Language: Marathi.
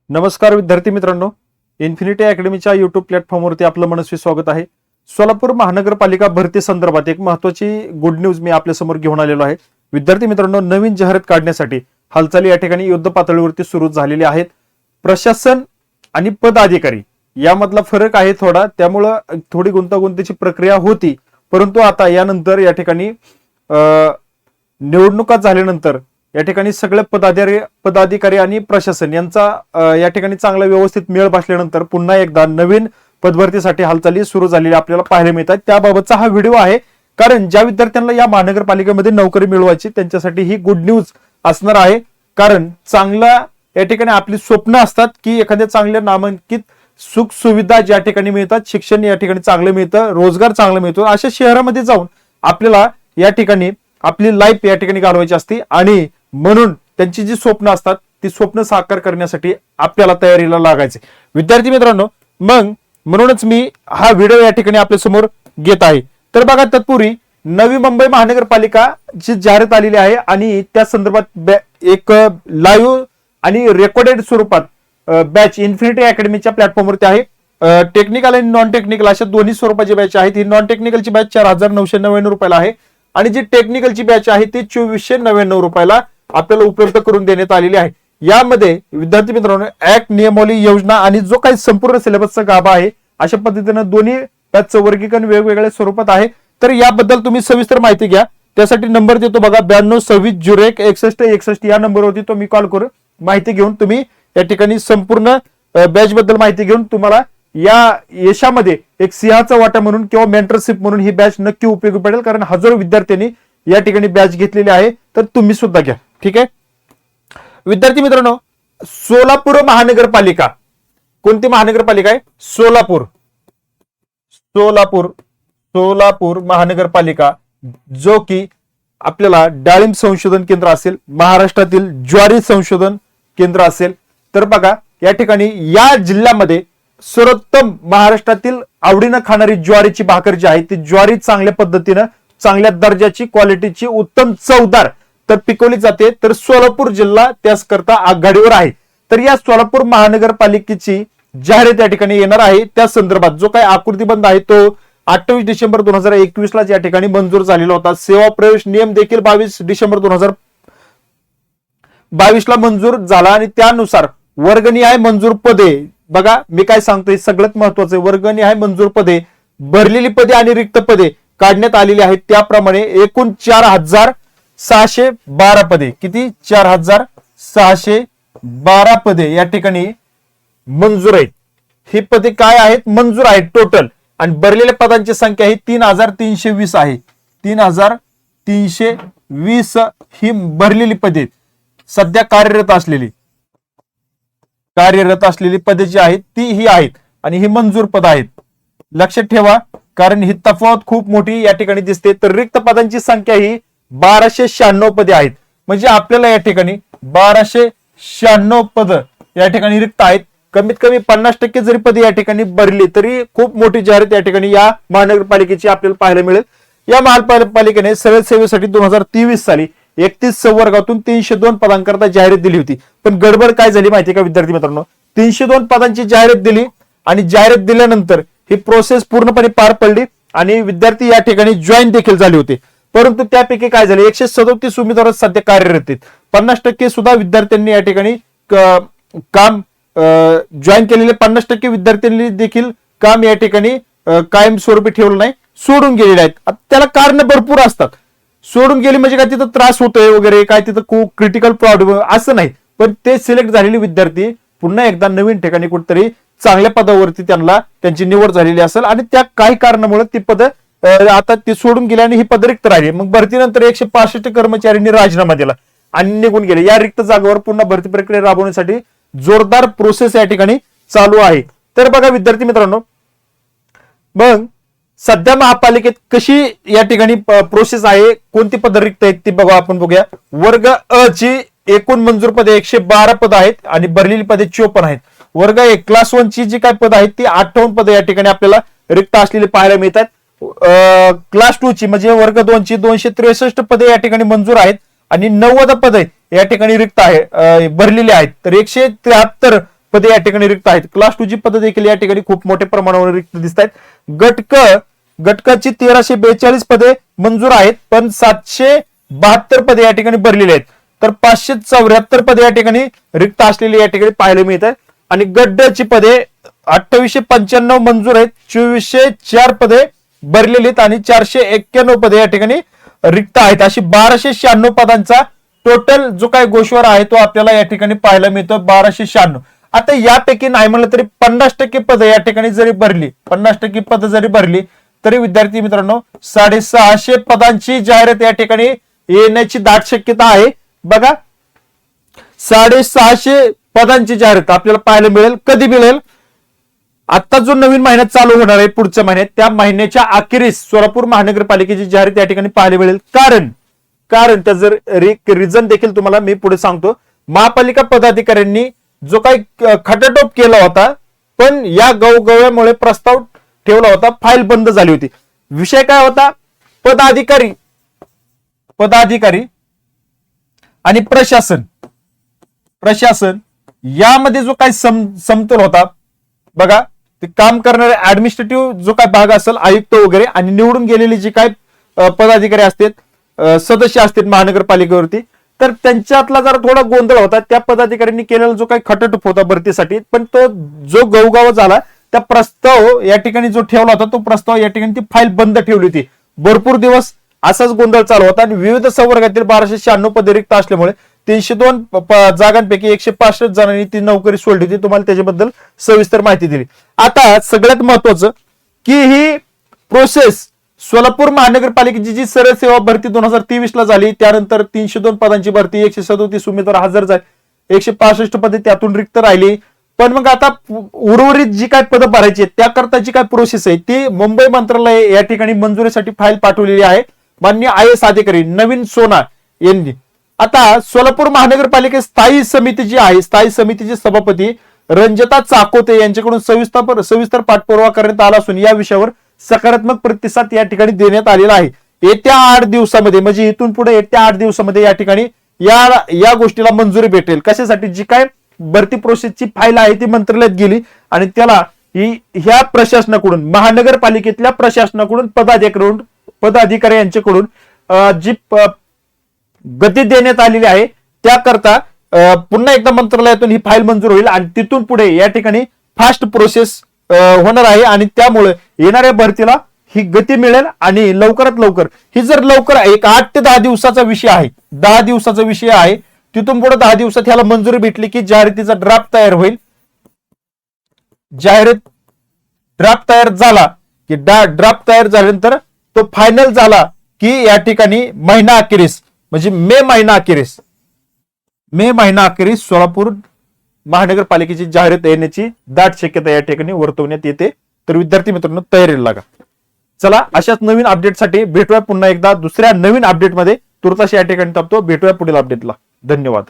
नमस्कार विद्यार्थी मित्रांनो, इन्फिनिटी अकॅडमीच्या युट्यूब प्लॅटफॉर्मवरती आपलं मनस्वी स्वागत आहे. सोलापूर महानगरपालिका भरती संदर्भात एक महत्त्वाची गुड न्यूज मी आपल्या समोर घेऊन आलेलो आहे. विद्यार्थी मित्रांनो, नवीन जाहिरात काढण्यासाठी हालचाली या ठिकाणी युद्ध पातळीवरती सुरू झालेली आहेत. प्रशासन आणि पदाधिकारी यामधला फरक आहे थोडा, त्यामुळं थोडी गुंतागुंतीची प्रक्रिया होती. परंतु आता यानंतर या ठिकाणी निवडणुका झाल्यानंतर या ठिकाणी सगळे पदाधिकारी आणि प्रशासन यांचा या ठिकाणी चांगला व्यवस्थित मेळ बसल्यानंतर पुन्हा एकदा नवीन पदभरतीसाठी हालचाली सुरू झालेली आपल्याला पाहायला मिळतात. त्याबाबतचा हा व्हिडिओ आहे, कारण ज्या विद्यार्थ्यांना या महानगरपालिकेमध्ये नोकरी मिळवायची त्यांच्यासाठी ही गुड न्यूज असणार आहे. कारण चांगला या ठिकाणी आपली स्वप्न असतात की एखाद्या चांगल्या नामांकित सुख सुविधा ज्या ठिकाणी मिळतात, शिक्षण या ठिकाणी चांगलं मिळतं, रोजगार चांगला मिळतो, अशा शहरामध्ये जाऊन आपल्याला या ठिकाणी आपली लाईफ या ठिकाणी घालवायची असते. आणि म्हणून त्यांची जी स्वप्न असतात ती स्वप्न साकार करण्यासाठी आपल्याला तयारीला लागायचे. विद्यार्थी मित्रांनो, मग म्हणूनच मी हा व्हिडिओ या ठिकाणी आपल्या समोर घेत आहे. तर बघा, तत्पूर्वी नवी मुंबई महानगरपालिका जी जाहिरात आलेली आहे आणि त्या संदर्भात एक लाईव्ह आणि रेकॉर्डेड स्वरूपात बॅच इन्फिनिटी अकॅडमीच्या प्लॅटफॉर्मवरती आहे. टेक्निकल आणि नॉन टेक्निकल अशा दोन्ही स्वरूपाची बॅच आहेत. ही नॉन टेक्निकलची बॅच 4,999 रुपयाला आहे आणि जी टेक्निकलची बॅच आहे ती 2,499 रुपयाला आपल्याला उपलब्ध करून देण्यात आलेली आहे. यामध्ये विद्यार्थी मित्रांनो, ऍक्ट, नियमावली, योजना आणि जो काही संपूर्ण सिलेबसचा गाभा आहे अशा पद्धतीने दोन्ही बॅचचं वर्गीकरण वेगवेगळ्या स्वरूपात आहे. तर याबद्दल तुम्ही सविस्तर माहिती घ्या. त्यासाठी नंबर देतो बघा, 9226016161 या नंबरवरती तो मी कॉल करून माहिती घेऊन तुम्ही या ठिकाणी संपूर्ण बॅच बद्दल माहिती घेऊन तुम्हाला या यशामध्ये एक सिंहाचा वाटा म्हणून किंवा मेंटरशिप म्हणून ही बॅच नक्की उपयोगी पडेल. कारण हजारो विद्यार्थ्यांनी या ठिकाणी बॅच घेतलेली आहे, तर तुम्ही सुद्धा घ्या. ठीक आहे विद्यार्थी मित्रांनो, सोलापूर महानगरपालिका कोणती महानगरपालिका आहे? सोलापूर महानगरपालिका, जो की आपल्याला डाळिंब संशोधन केंद्र असेल, महाराष्ट्रातील ज्वारी संशोधन केंद्र असेल. तर बघा, या ठिकाणी या जिल्ह्यामध्ये सर्वोत्तम महाराष्ट्रातील आवडीनं खाणारी ज्वारीची भाकर जी आहे ती ज्वारी चांगल्या पद्धतीनं, चांगल्या दर्जाची, क्वालिटीची, उत्तम चवदार तर पिकवली जाते. तर सोलापूर जिल्हा त्याच करता आघाडीवर आहे. तर या सोलापूर महानगरपालिकेची जाहिरात या ठिकाणी येणार आहे. त्या संदर्भात जो काही आकृतीबंध आहे तो 28 डिसेंबर 2021 ला या ठिकाणी मंजूर झालेला होता. सेवा प्रवेश नियम देखील 22 डिसेंबर 2022 ला मंजूर झाला आणि त्यानुसार वर्गनिहाय मंजूर पदे, बघा मी काय सांगतोय सगळ्यात महत्वाचं, वर्गनिहाय मंजूर पदे, भरलेली पदे आणि रिक्त पदे काढण्यात आलेली आहेत. त्याप्रमाणे एकूण 4,612 पदे, किती? 4,612 पदे या ठिकाणी मंजूर आहेत. ही पदे काय आहेत? मंजूर आहेत टोटल. आणि भरलेल्या पदांची संख्या ही 3,320 आहे. 3,320 ही भरलेली पदे सध्या कार्यरत असलेली पदे जी आहेत ती ही आहेत आणि ही मंजूर पद आहेत. लक्षात ठेवा, कारण ही तफावत खूप मोठी या ठिकाणी दिसते. तर रिक्त पदांची संख्या ही 1,296 पदे आहेत. म्हणजे आपल्याला या ठिकाणी 1,296 पद या ठिकाणी रिक्त आहेत. कमीत कमी 50% जरी पदे या ठिकाणी भरली तरी खूप मोठी जाहिरात या ठिकाणी या महानगरपालिकेची आपल्याला पाहायला मिळेल. या महानगरपालिकेने सरळ सेवेसाठी 2023 साली 31 संवर्गातून 302 पदांकरता जाहिरात दिली होती. पण गडबड काय झाली माहिती का विद्यार्थी मित्रांनो? 302 पदांची जाहिरात दिली आणि जाहिरात दिल्यानंतर ही प्रोसेस पूर्णपणे पार पडली आणि विद्यार्थी या ठिकाणी जॉईन देखील झाले होते. परंतु त्यापैकी काय झाले, 137 उमेदवार सध्या कार्यरत आहेत. 50% सुद्धा विद्यार्थ्यांनी या ठिकाणी काम जॉईन केलेले 50% विद्यार्थ्यांनी देखील काम या ठिकाणी कायमस्वरूपी ठेवलं नाही, सोडून गेलेले आहेत. त्याला कारण भरपूर असतात. सोडून गेले म्हणजे काय तिथं त्रास होतोय वगैरे, काय तिथं खूप क्रिटिकल प्रॉब्लेम असं नाही. पण ते सिलेक्ट झालेले विद्यार्थी पुन्हा एकदा नवीन ठिकाणी कुठेतरी चांगल्या पदावरती त्यांची निवड झालेली असेल आणि त्या काही कारणामुळे ती पद आता ते सोडून गेले आणि ही पद रिक्त राहिली. मग भरतीनंतर 165 कर्मचाऱ्यांनी राजीनामा दिला आणि निघून गेले. या रिक्त जागेवर पुन्हा भरती प्रक्रिया राबवण्यासाठी जोरदार प्रोसेस या ठिकाणी चालू आहे. तर बघा विद्यार्थी मित्रांनो, मग सध्या महापालिकेत कशी या ठिकाणी प्रोसेस आहे, कोणती पद रिक्त आहेत ती बघूया. वर्ग अ ची एकूण मंजूर पदे 112 पद आहेत आणि भरलेली पदे 54 आहेत. वर्ग ए क्लास 1 ची जी काय पद आहेत ती 58 पदे या ठिकाणी आपल्याला रिक्त असलेली पाहायला मिळतात. क्लास 2 ची म्हणजे वर्ग 2 ची 263 पदे या ठिकाणी मंजूर आहेत आणि 90 पदे या ठिकाणी रिक्त आहे भरलेले आहेत. तर 173 पदे या ठिकाणी रिक्त आहेत. क्लास 2 ची पदे देखील या ठिकाणी खूप मोठ्या प्रमाणावर रिक्त दिसत आहेत. गटकाची 1342 पदे मंजूर आहेत, पण 772 पदे या ठिकाणी भरलेली आहेत. तर 574 पदे या ठिकाणी रिक्त असलेली या ठिकाणी पाहायला मिळत आहे. आणि गड्ड्याची पदे 2895 मंजूर आहेत, 2404 पदे भरलेली आहेत आणि 491 पदे या ठिकाणी रिक्त आहेत. अशी 1296 पदांचा टोटल जो काही गोषवारा आहे तो आपल्याला या ठिकाणी पाहायला मिळतो 1296. आता यापैकी नाही म्हणलं तरी 50% पदं या ठिकाणी जरी भरली, 50% पदं जरी भरली तरी विद्यार्थी मित्रांनो 650 पदांची जाहिरात या ठिकाणी येण्याची दाट शक्यता आहे. बघा 650 पदांची जाहिरात आपल्याला पाहायला मिळेल. कधी मिळेल? आता जो नवीन महिन्यात चालू होणार आहे पुढच्या महिन्यात, त्या महिन्याच्या अखेरीस सोलापूर महानगरपालिकेची जाहिरात या ठिकाणी पाहायला मिळेल. कारण त्याचं रिझन देखील तुम्हाला मी पुढे सांगतो. महापालिका पदाधिकाऱ्यांनी जो काही खटाटोप केला होता, पण या गवगव्यामुळे प्रस्ताव ठेवला होता, फाईल बंद झाली होती. विषय काय होता? पदाधिकारी आणि प्रशासन यामध्ये जो काही समतोल होता, बघा ते काम करणारे ऍडमिनिस्ट्रेटिव्ह जो काही भाग असेल, आयुक्त वगैरे, आणि निवडून गेलेले जे काही पदाधिकारी असतात, सदस्य असतात महानगरपालिकेवरती, तर त्यांच्यातला जरा थोडा गोंधळ होता. त्या पदाधिकाऱ्यांनी केलेला जो काही खटाटोप होता भरतीसाठी, पण तो जो गवगाव झाला, त्या प्रस्ताव या ठिकाणी जो ठेवला होता तो प्रस्ताव या ठिकाणी ती फाईल बंद ठेवली होती. भरपूर दिवस असाच गोंधळ चालू होता आणि विविध संवर्गातील 1296 पदे रिक्त असल्यामुळे 302 जागांपैकी 165 जणांनी ती नोकरी सोडली होती. तुम्हाला त्याच्याबद्दल सविस्तर माहिती दिली. आता सगळ्यात महत्वाचं की ही प्रोसेस सोलापूर महानगरपालिकेची जी सरळ सेवा भरती 2023 ला झाली, त्यानंतर 302 पदांची भरती, 137 उमेदवार हजर झाले, 165 पदे त्यातून रिक्त राहिली. पण मग आता उर्वरित जी काय पदं भरायची त्याकरता जी काय प्रोसेस आहे ती मुंबई मंत्रालय या ठिकाणी मंजुरीसाठी फाईल पाठवलेली आहे. माननीय IAS अधिकारी नवीन सोना यांनी. आता सोलापूर महानगरपालिका स्थायी समिती जी आहे, स्थायी समितीचे सभापती रंजता चाकोते यांच्याकडून सविस्तर पाठपुरावा करण्यात आला असून या विषयावर सकारात्मक प्रतिसाद या ठिकाणी देण्यात आलेला आहे. येत्या 8 दिवसामध्ये, म्हणजे इथून पुढे येत्या 8 दिवसामध्ये या ठिकाणी या गोष्टीला मंजुरी भेटेल. कशासाठी? जी काय भरती प्रोसेसची फाईल आहे ती मंत्रालयात गेली आणि त्याला ह्या प्रशासनाकडून, महानगरपालिकेतल्या प्रशासनाकडून, पदाधिकारी यांच्याकडून जी गती देण्यात आलेली आहे त्याकरता पुन्हा एकदा मंत्रालयातून ही फाईल मंजूर होईल आणि तिथून पुढे या ठिकाणी फास्ट प्रोसेस होणार आहे आणि त्यामुळे येणाऱ्या भरतीला ही गती मिळेल आणि लवकरात लवकर, ही जर लवकर, एक 8 ते 10 दिवसाचा विषय आहे, 10 दिवसाचा विषय आहे, तिथून पुढे 10 दिवसात ह्याला मंजुरी भेटली की जाहिरातीचा ड्राफ्ट तयार होईल. ड्राफ्ट तयार झाला की ड्राफ्ट तयार झाल्यानंतर तो फायनल झाला की या ठिकाणी महिना अखेरीस, म्हणजे मे महिना अखेरीस सोलापूर महानगरपालिकेची जाहिरात येण्याची दाट शक्यता या ठिकाणी वर्तवण्यात येते. तर विद्यार्थी मित्रांनो तयारीला लागा. चला, अशाच नवीन अपडेटसाठी भेटूया पुन्हा एकदा दुसऱ्या नवीन अपडेटमध्ये. तुर्तास या ठिकाणी थांबतो. भेटूया पुढील अपडेटला. धन्यवाद.